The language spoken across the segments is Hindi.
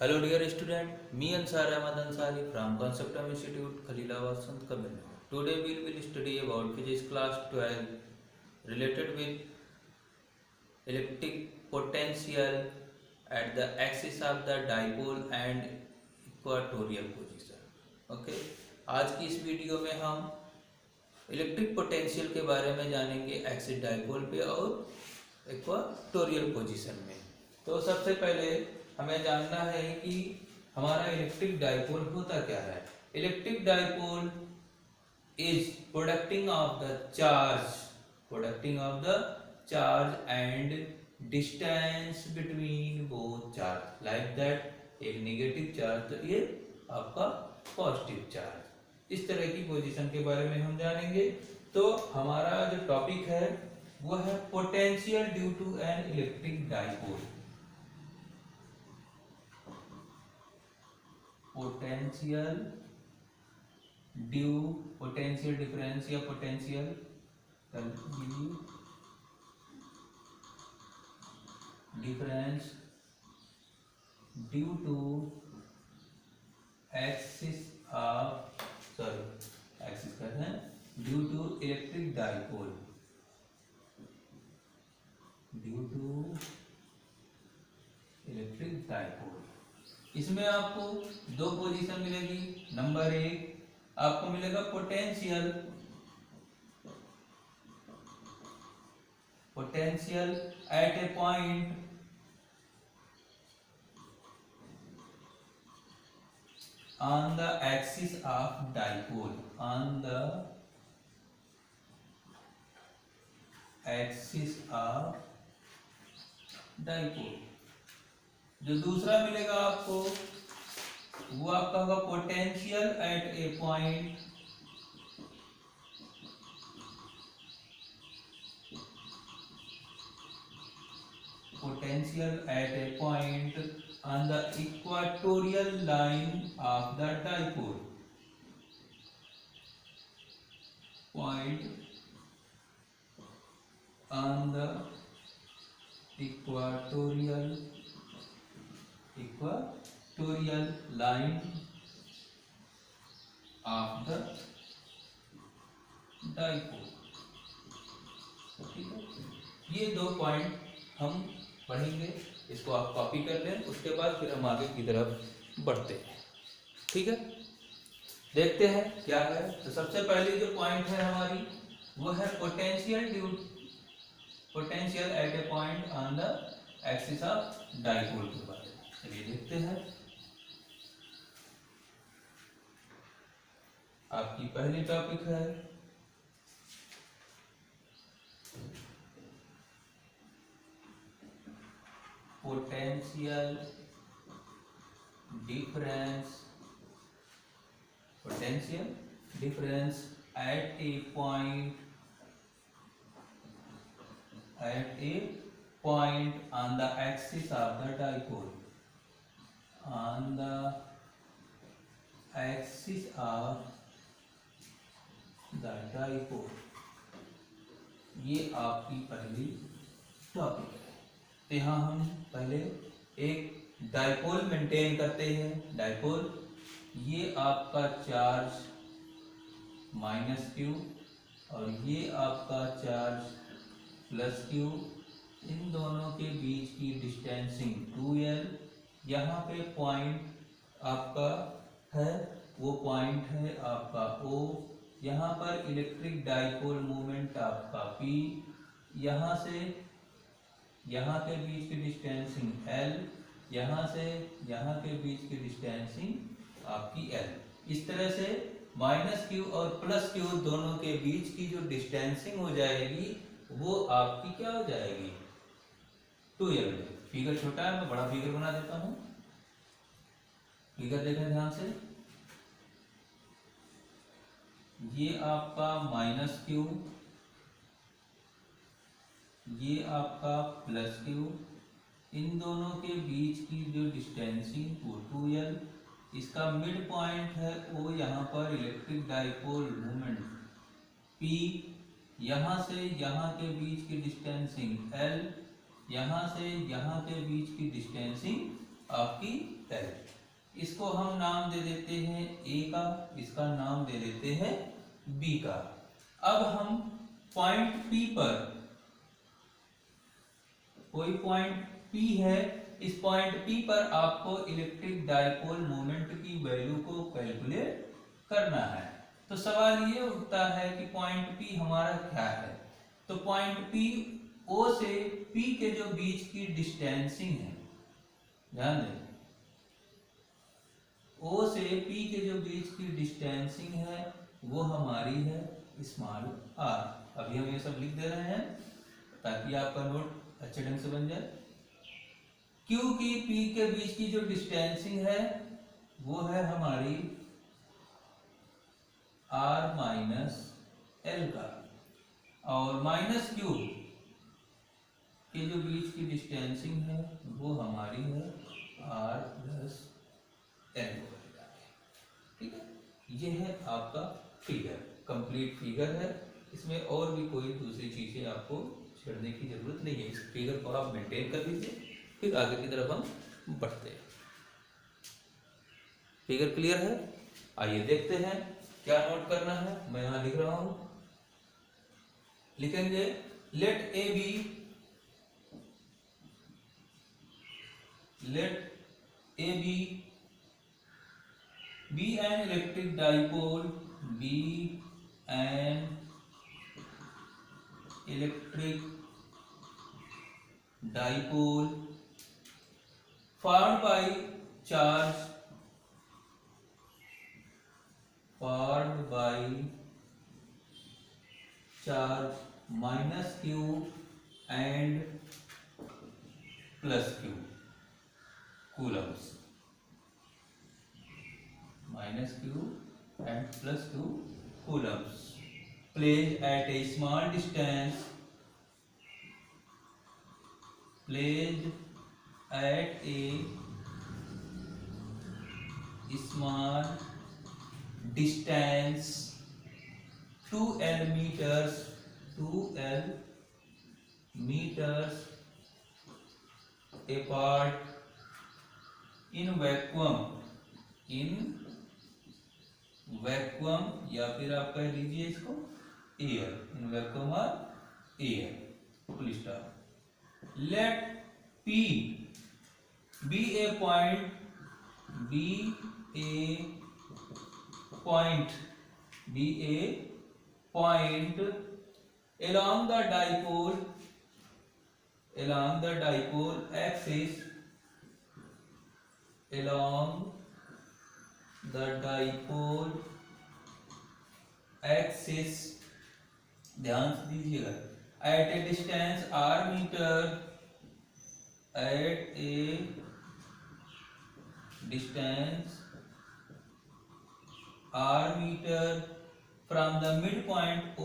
Hello dear student, me Ansar Ahmad Ansari from Conceptum Institute, Khalilabad, Sant Kabir. Today we will study about physics class 12 related with electric potential at the axis of the dipole and equatorial position. Okay, आज की इस वीडियो में हम इलेक्ट्रिक पोटेंशियल के बारे में जानेंगे एक्सिस डाइपोल पे और इक्वाटोरियल पोजीशन में। तो सबसे पहले हमें जानना है कि हमारा इलेक्ट्रिक डाइपोल होता क्या है। Electric dipole is प्रोडक्टिंग of the charge and distance between both charge, like that एक नेगेटिव चार्ज तो ये आपका पॉजिटिव चार्ज। इस तरह की पोजीशन के बारे में हम जानेंगे। तो हमारा जो टॉपिक है वो है potential due to an electric dipole. Potential difference या potential difference due to axis कहते हैं ड्यू टू इलेक्ट्रिक डाइपोल, इसमें आपको दो पोजीशन मिलेगी। नंबर एक आपको मिलेगा potential at A point on the axis of dipole, जो दूसरा मिलेगा आपको वो आपका होगा potential at A point on the equatorial line of the dipole, on the equatorial line of the dipole। ठीक है, ये दो पॉइंट हम पढ़ेंगे, इसको आप कॉपी कर लें। उसके बाद फिर हम आगे की तरफ बढ़ते हैं। ठीक है, देखते हैं क्या है। तो सबसे पहले जो पॉइंट है हमारी वो है potential at A point on the axis of dipole के बारे में। चलिए देखते हैं। आपकी पहली टॉपिक है potential difference at A point on the axis of the dipole, ये आपकी पहली टॉपिक है। तो यहाँ हम पहले एक डाइपोल मेंटेन करते हैं। डाइपोल ये आपका चार्ज -q और ये आपका चार्ज +q, इन दोनों के बीच की डिस्टेंसिंग 2l। यहाँ पे पॉइंट आपका है वो पॉइंट है आपका O। यहाँ पर इलेक्ट्रिक डाइपोल मोमेंट आपका P, यहाँ से यहाँ के बीच की डिस्टेंसिंग L, यहाँ से यहाँ के बीच की डिस्टेंसिंग आपकी L। इस तरह से -q और +q दोनों के बीच की जो डिस्टेंसिंग हो जाएगी वो आपकी क्या हो जाएगी 2l। फिगर छोटा है, मैं बड़ा फिगर बना देता हूं। फिगर देखें ध्यान से। ये आपका -q, ये आपका +q, इन दोनों के बीच की जो डिस्टेंसिंग वो 2l। इसका मिड पॉइंट है O, यहाँ पर इलेक्ट्रिक डाइपोल मोमेंट P, यहाँ से यहाँ के बीच की डिस्टेंसिंग L, यहाँ से यहाँ के बीच की डिस्टेंसिंग आपकी L। इसको हम नाम दे देते हैं A का, इसका नाम दे देते हैं B का। अब हम पॉइंट P पर, कोई पॉइंट P है, इस पॉइंट P पर आपको इलेक्ट्रिक डाइपोल मोमेंट की वैल्यू को कैलकुलेट करना है। तो सवाल ये उठता है कि पॉइंट P हमारा क्या है। तो पॉइंट P O से P के जो बीच की डिस्टेंसिंग है, ध्यान दें, O से P के जो बीच की डिस्टेंसिंग है वो हमारी है स्मॉल r। अभी हम ये सब लिख दे रहे हैं ताकि आपका नोट अच्छे ढंग से बन जाए। Q की P के बीच की जो डिस्टेंसिंग है वो है हमारी r माइनस L का, और माइनस Q के जो बीच की डिस्टेंसिंग है वो हमारी है r प्लस L। ठीक है, ये है आपका फिगर, कंप्लीट फिगर है। इसमें और भी कोई दूसरी चीजें आपको छेड़ने की जरूरत नहीं है। इस फिगर को आप मेंटेन कर लीजिए, फिर आगे की तरफ हम बढ़ते हैं। फिगर क्लियर है? आइए देखते हैं क्या नोट करना है। मैं यहां लिख रहा हूं, लिखेंगे let a be an electric dipole, be an electric dipole formed by charge minus Q and plus Q coulombs, minus Q and plus Q coulombs, placed at a small distance, placed at a small distance 2L meters apart in vacuum, या फिर आप कह लीजिए इसको एयर, इन वैक्यूम और air, full stop. Let P be a point along the dipole axis, ध्यान से दीजिएगा, at a distance r meter, at a distance r meter from the midpoint O,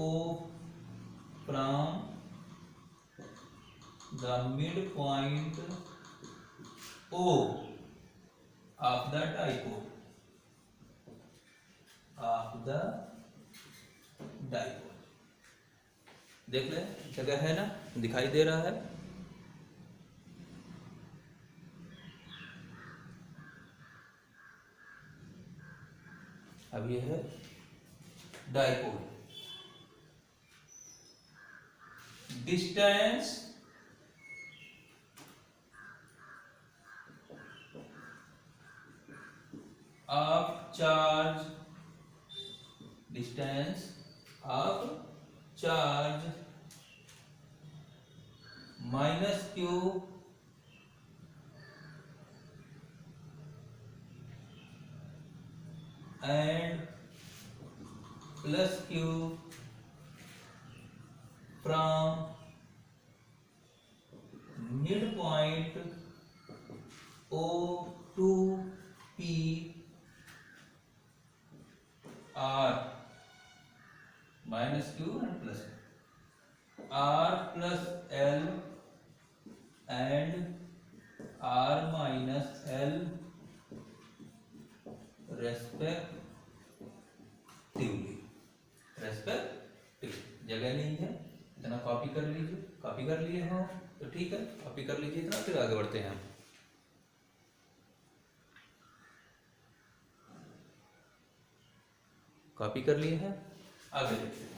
of the dipole, देख ले जगह है ना, दिखाई दे रहा है। अब ये है dipole, distance of charge minus Q and plus Q from midpoint O to P R, minus Q and plus R plus L and R minus L respectively. जगह नहीं है, इतना कॉपी कर लीजिए, कॉपी कर लिए हो तो ठीक है, कॉपी कर लीजिए इतना, फिर आगे बढ़ते हैं। कॉपी कर लिए हैं, आगे देखते हैं।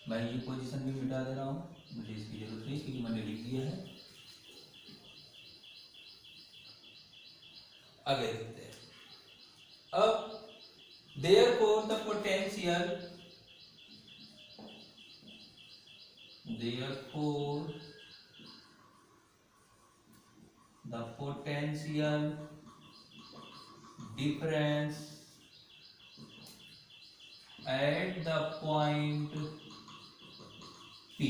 मैं ये पोजीशन भी मिटा दे रहा हूँ, मुझे इसकी जरूरत नहीं क्योंकि मैंने लिख दिया है। आगे देखते हैं। अब therefore the potential difference at the point P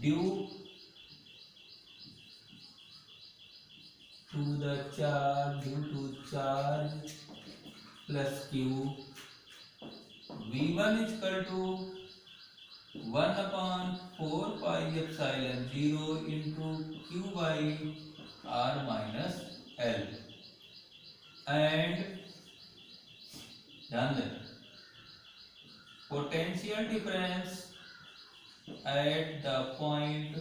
due to charge plus Q, V1 is equal to 1 upon 4 pi epsilon 0 into Q by R minus L, and ध्यान दें potential difference at the point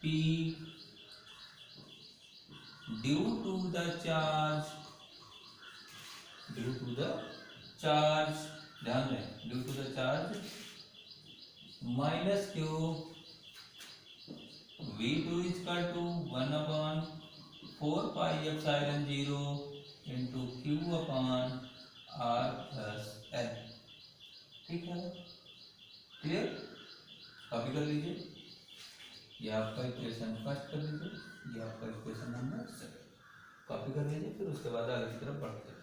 P due to the charge, ध्यान दें, due to the charge minus Q, V2 is equal to 1 upon 4 pi epsilon 0 into Q upon R plus L। ठीक है, क्लियर? कॉपी कर लीजिए, ये आपका इक्वेशन फर्स्ट कर लीजिए, ये आपका इक्वेशन नंबर सेकंड, कॉपी कर लीजिए, फिर उसके बाद आगे की तरफ बढ़ते हैं।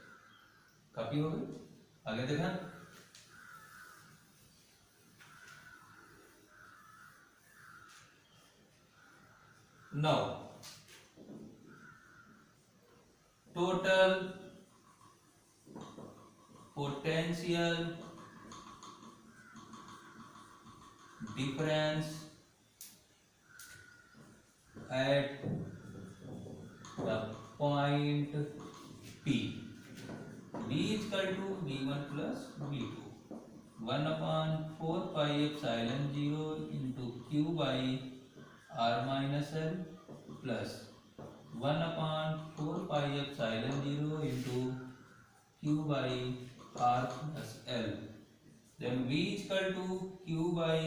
कॉपी हो गई, आगे देखा। Now total potential difference at the point P, V is equal to V1 plus V2, 1 upon 4 pi epsilon 0 into Q by R minus L plus 1 upon 4 pi epsilon 0 into Q by R plus L, then V is equal to Q by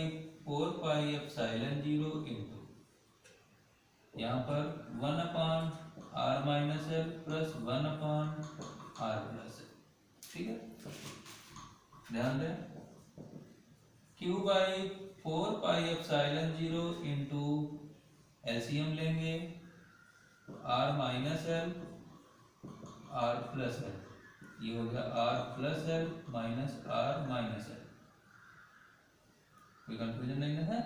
4 pi epsilon 0 into, यहाँ पर 1 upon R minus L plus 1 upon R plus L, ठीक है। ध्यान दें Q by 4 pi epsilon 0 into LCM लेंगे R minus L R plus L, ये हो गया R plus L minus R minus L। कोई कंफ्यूजन नहीं है?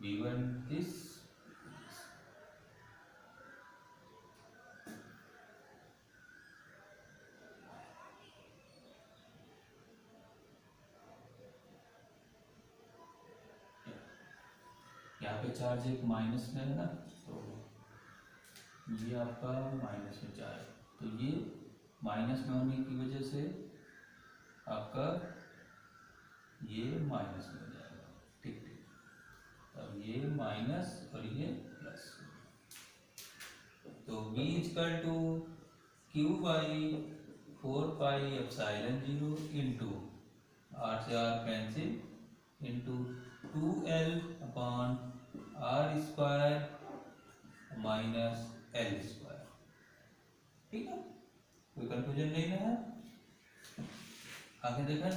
V1 is यहाँ पे चार्ज एक माइनस में है ना, तो ये आपका माइनस में चार्ज, तो ये माइनस में होने की वजह से आपका ये माइनस में हो जाएगा। ठीक ठीक, अब ये माइनस और ये प्लस, तो V equal to Q by 4 pi epsilon 0 into R से R cancel into 2L upon R square minus L square. ठीक है, कोई कंफ्यूजन नहीं है? आगे देखा,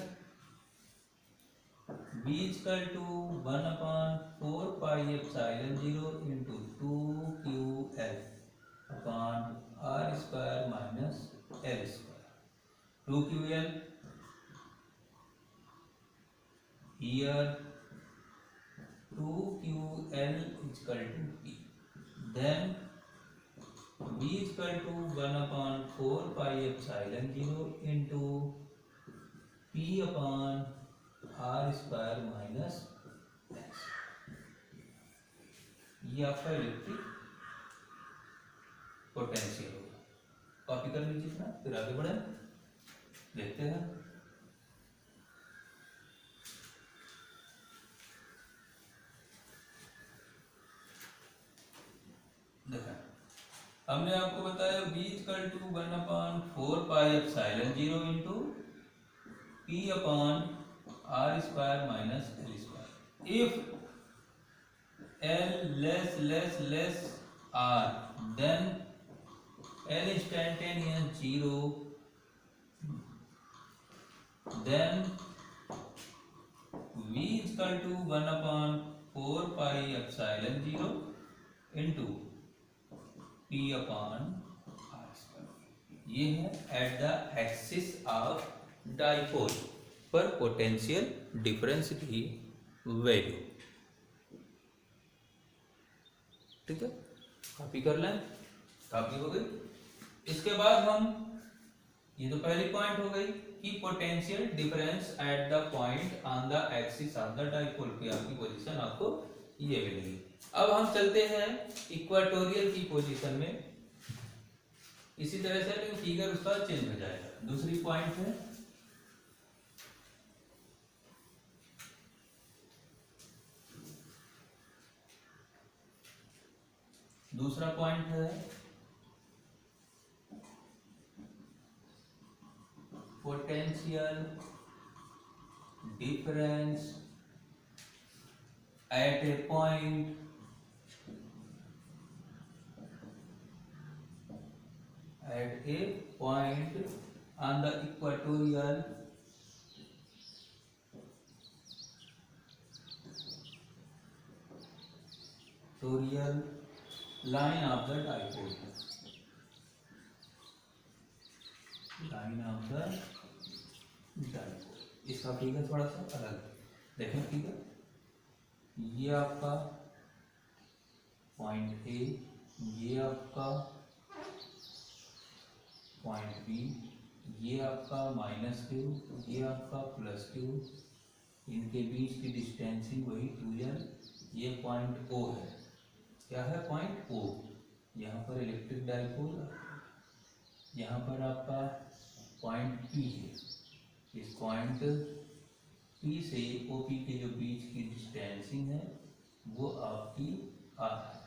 V equal to 1 upon 4 pi epsilon 0 into 2QL upon R square minus L square. 2QL here 2QL is equal to P, then V is equal to 1 upon 4 pi epsilon 0 into P upon R square minus X. ये आपका इलेक्ट्रिक पोटेंशियल होगा। कॉपी कर लीजिए ना, फिर आगे बढ़े देखते हैं। देखा, हमने आपको बताया v equal to 1/4 pi epsilon 0 into P upon R square minus L square. If L less R, then L instantaneous 0, then V equal to 1/4 pi epsilon 0 into P upon R square. ये है at the axis of dipole पर पोटेंशियल डिफरेंस की वैल्यू। ठीक है, कॉपी कर लें, कॉपी हो गई। इसके बाद हम, ये तो पहली पॉइंट हो गई कि potential difference at the point on the axis of the dipole की आपकी पोजीशन आपको ये मिलेगी। अब हम चलते हैं इक्वेटोरियल की पोजीशन में। इसी तरह से लेकिन फिगर उसका चेंज हो जाएगा। दूसरी पॉइंट है, दूसरा पॉइंट है potential difference at A point on the equatorial line of the dipole, इसका फिगर थोड़ा सा अलग देखें। फिगर ये आपका पॉइंट ए, ये आपका पॉइंट बी, ये आपका -q, ये आपका +q, इनके बीच की डिस्टेंसिंग वही 2l। ये पॉइंट O है। क्या है? Point O। यहाँ पर इलेक्ट्रिक डाइपोल, यहाँ पर आपका पॉइंट P है। इस पॉइंट P से OP के जो बीच की डिस्टेंसिंग है वो आपकी R है,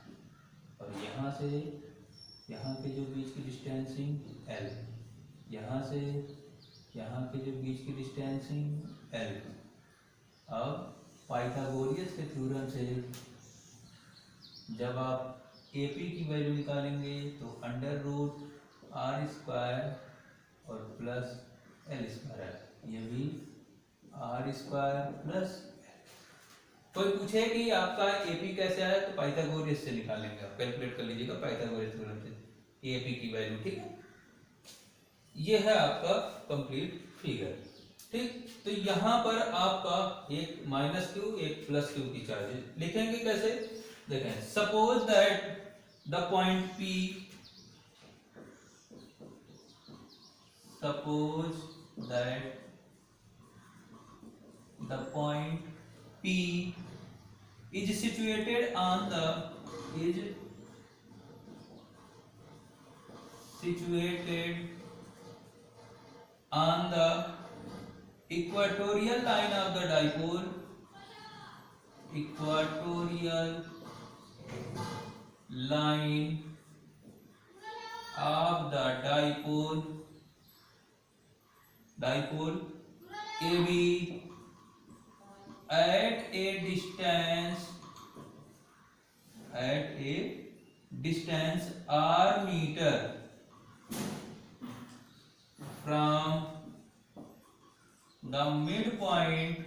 और यहाँ से यहाँ के जो बीच की डिस्टेंसिंग L, यहाँ से यहाँ के जो बीच की डिस्टेंसिंग L। अब पाइथागोरस के थ्योरम से जब आप AP की वैल्यू निकालेंगे तो √r² और प्लस L², ये भी r² प्लस। कोई पूछे कि आपका AP कैसे आया तो पाइथागोरस से निकालेंगे। आप कैलकुलेट कर लीजिएगा पाइथागोरस थ्योरम से AP की वैल्यू। ठीक है, ये है आपका कंप्लीट फिगर। ठीक, तो यहाँ पर आपका एक -q एक +q की चार्जेस लिखेंगे कैसे? देखें, suppose that the point P, suppose that the point P is situated on the equatorial line of the dipole, equatorial line of the dipole AB at a distance r meter from the midpoint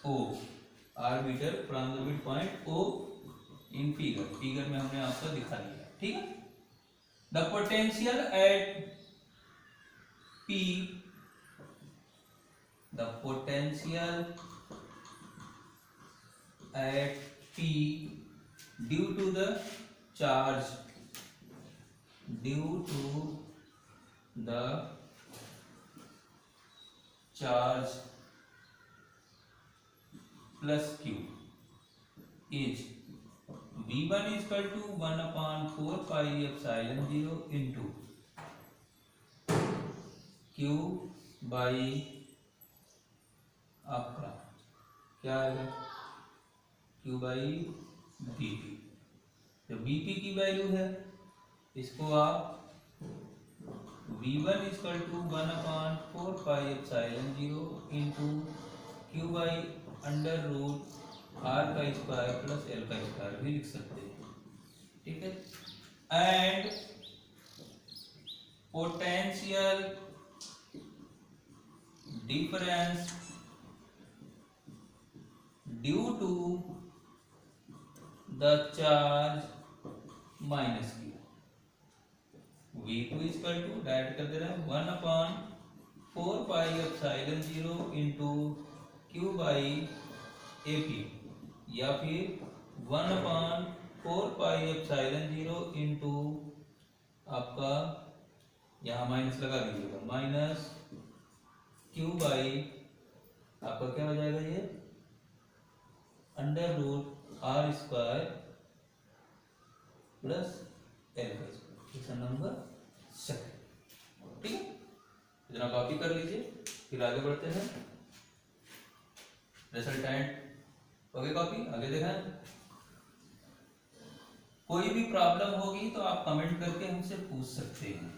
O, r meter from the midpoint O in figure में हमने आपको दिखा दिया। ठीक है, the potential at P, the potential at P due to the charge, due to the charge plus q is v1 is equal to 1/4 pi epsilon 0 into q by आपका क्या आएगा q by bp। जो bp की वैल्यू है इसको आप v1 is equal to 1/4 pi epsilon 0 into q by under root r का स्क्वायर प्लस l का स्क्वायर भी लिख सकते हैं, ठीक है। And potential difference due to the charge minus q, v2 equal to direct कर दे रहे हैं 1/4 pi epsilon 0 into q by AP या फिर 1/4 पाई एप्सिलॉन 0 इंटू आपका यहाँ माइनस लगा दीजिएगा माइनस q बाई आपका क्या हो जाएगा ये under root r square plus l का स्क्वायर। क्वेश्चन नंबर 7, ठीक है। इतना कॉपी कर लीजिए, फिर आगे बढ़ते हैं। रिजल्टेंट हो गई कॉपी, आगे देखें। कोई भी प्रॉब्लम होगी तो आप कमेंट करके हमसे पूछ सकते हैं,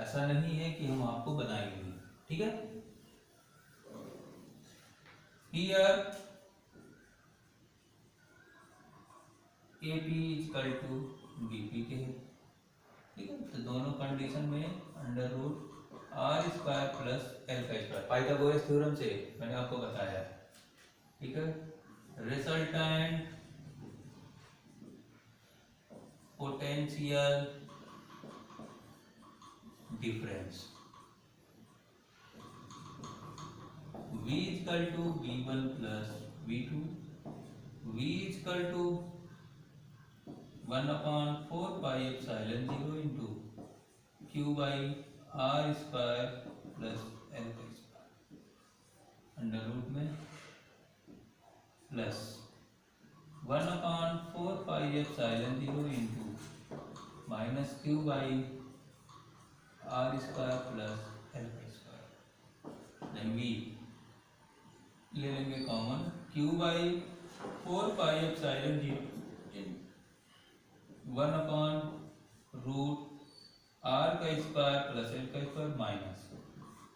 ऐसा नहीं है कि हम आपको बनाएंगे, ठीक है। Here AP equal to BP के है, ठीक है। तो दोनों कंडीशन में under root r square plus l का स्क्वायर पाइथागोरस थ्योरम से मैंने आपको बताया है, ठीक है। Resultant potential difference V equal to V1 plus V2, V equal to 1/4 pi epsilon 0 into q by r square plus l का स्क्वायर अंडर रूट में plus 1/4 pi epsilon 0 into minus q by r square plus l का स्क्वायर। देन v ले लेंगे common q by 4 pi epsilon 0 1/रूट r का स्क्वायर प्लस l का स्क्वायर माइनस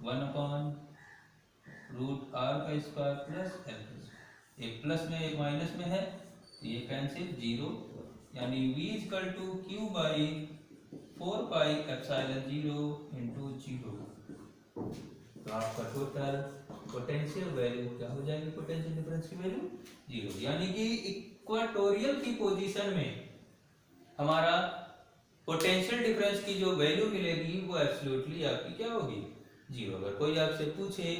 1/रूट r का स्क्वायर प्लस l का स्क्वायर। एक प्लस में एक माइनस में है तो ये कैंसिल, जीरो, यानी v equal to q by 4 pi epsilon 0 into 0। तो आपका टोटल पोटेंशियल वैल्यू क्या हो जाएगी, पोटेंशियल डिफरेंस की वैल्यू 0, यानी कि इक्वाटोरियल की पोजीशन में हमारा पोटेंशियल डिफरेंस की जो वैल्यू मिलेगी वो एब्सोल्युटली आपकी क्या होगी, 0। अगर कोई आपसे पूछे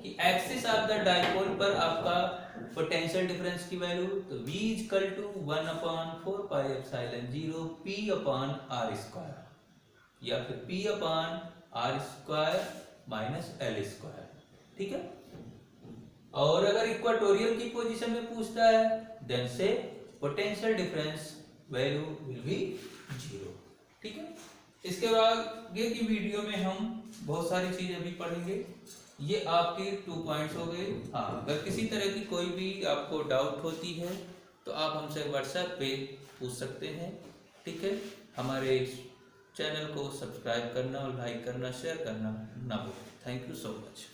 कि एक्सिस ऑफ द डाइपोल पर आपका पोटेंशियल डिफरेंस की वैल्यू, तो v equal to 1/4 pi epsilon 0 p upon r square या फिर p upon r square minus l square, ठीक है। और अगर इक्वाटोरियल की पोजीशन में पूछता है देन से potential difference value will be 0, ठीक है। इसके बाद ये की वीडियो में हम बहुत सारी चीजें अभी पढ़ेंगे। ये आपके 2 पॉइंट्स हो गए। हाँ, अगर किसी तरह की कोई भी आपको डाउट होती है तो आप हमसे व्हाट्सएप पे पूछ सकते हैं, ठीक है। हमारे चैनल को सब्सक्राइब करना और लाइक करना, शेयर करना ना भूलें। Thank you so much.